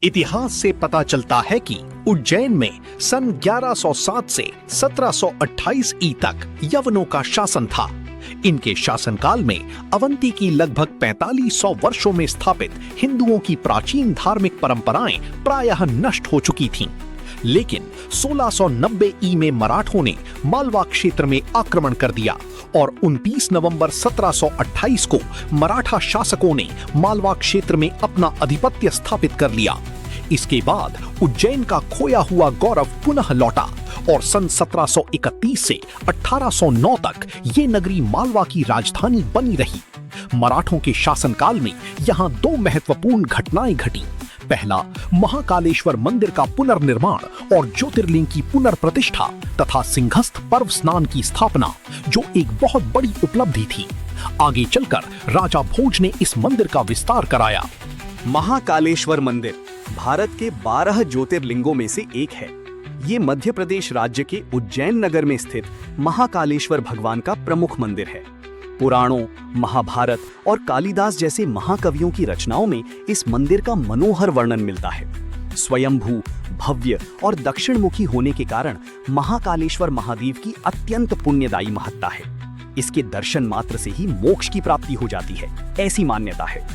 इतिहास से पता चलता है कि उज्जैन में सन 1107 से 1728 ई तक यवनों का शासन था। इनके शासनकाल में अवंती की लगभग 4500 वर्षों में स्थापित हिंदुओं की प्राचीन धार्मिक परंपराएं प्रायः नष्ट हो चुकी थीं। लेकिन 1690 ई में मराठों ने मालवा क्षेत्र में आक्रमण कर दिया और 29 नवंबर 1728 को मराठा शासकों ने मालवा क्षेत्र में अपना आधिपत्य स्थापित कर लिया। इसके बाद उज्जैन का खोया हुआ गौरव पुनः लौटा और सन 1731 से 1809 तक ये नगरी मालवा की राजधानी बनी रही। मराठों के शासनकाल में यहाँ दो महत्वपूर्ण घटनाएं घटी। पहला, महाकालेश्वर मंदिर का पुनर्निर्माण और ज्योतिर्लिंग की पुनर्प्रतिष्ठा तथा सिंहस्थ पर्व स्नान की स्थापना, जो एक बहुत बड़ी उपलब्धि थी। आगे चलकर राजा भोज ने इस मंदिर का विस्तार कराया। महाकालेश्वर मंदिर भारत के 12 ज्योतिर्लिंगों में से एक है। ये मध्य प्रदेश राज्य के उज्जैन नगर में स्थित महाकालेश्वर भगवान का प्रमुख मंदिर है। पुराणों, महाभारत और कालिदास जैसे महाकवियों की रचनाओं में इस मंदिर का मनोहर वर्णन मिलता है। स्वयंभू, भव्य और दक्षिणमुखी होने के कारण महाकालेश्वर महादेव की अत्यंत पुण्यदायी महत्ता है। इसके दर्शन मात्र से ही मोक्ष की प्राप्ति हो जाती है, ऐसी मान्यता है।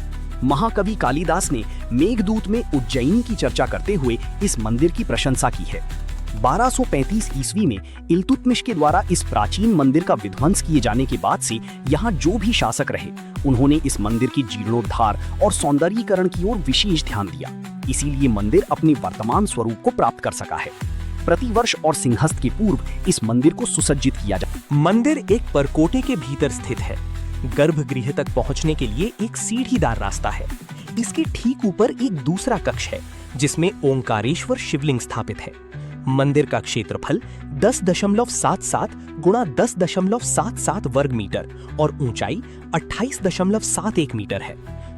महाकवि कालिदास ने मेघदूत में उज्जैनी की चर्चा करते हुए इस मंदिर की प्रशंसा की है। 1235 ईस्वी में इल्तुतमिश के द्वारा इस प्राचीन मंदिर का विध्वंस किए जाने के बाद से यहाँ जो भी शासक रहे, उन्होंने इस मंदिर की जीर्णोद्धार और सौंदर्यीकरण की ओर विशेष ध्यान दिया। इसीलिए मंदिर अपने वर्तमान स्वरूप को प्राप्त कर सका है। प्रतिवर्ष और सिंहस्थ के पूर्व इस मंदिर को सुसज्जित किया जाता है। मंदिर एक परकोटे के भीतर स्थित है। गर्भगृह तक पहुंचने के लिए एक सीढ़ीदार रास्ता है। इसके ठीक ऊपर एक दूसरा कक्ष है जिसमें ओंकारेश्वर शिवलिंग स्थापित है। मंदिर का क्षेत्रफल 10.77 गुणा 10.77 वर्ग मीटर और ऊंचाई 28.71 मीटर है।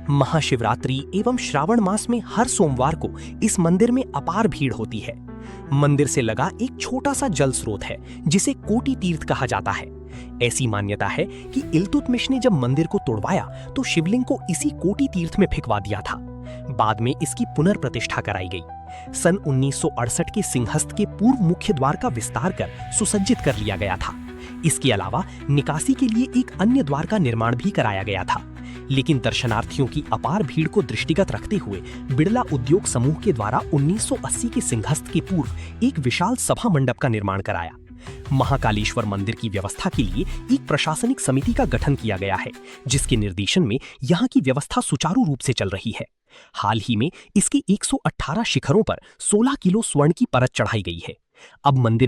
महाशिवरात्रि एवं श्रावण मास में हर सोमवार को इस मंदिर में अपार भीड़ होती है। मंदिर से लगा एक छोटा सा जल स्रोत है जिसे कोटि तीर्थ कहा जाता है। ऐसी मान्यता है कि इल्तुतमिश ने जब मंदिर को तोड़वाया तो शिवलिंग को इसी कोटि तीर्थ में फेंकवा दिया था। बाद में इसकी पुनर्प्रतिष्ठा कराई गई। सन 1968 के सिंहस्थ के पूर्व मुख्य द्वार का विस्तार कर सुसज्जित कर लिया गया था। इसके अलावा निकासी के लिए एक अन्य द्वार का निर्माण भी कराया गया था। लेकिन दर्शनार्थियों की अपार भीड़ को दृष्टिगत रखते हुए बिड़ला उद्योग समूह के द्वारा 1980 के सिंहस्थ के पूर्व एक विशाल सभा मंडप का निर्माण कराया। महाकालेश्वर मंदिर की व्यवस्था के लिए एक प्रशासनिक समिति का गठन किया गया है, जिसके निर्देशन में यहाँ की व्यवस्था सुचारू रूप से चल रही है। हाल ही में इसके 118 शिखरों पर 16 किलो स्वर्ण की परत चढ़ाई गई है। अब मंदिर में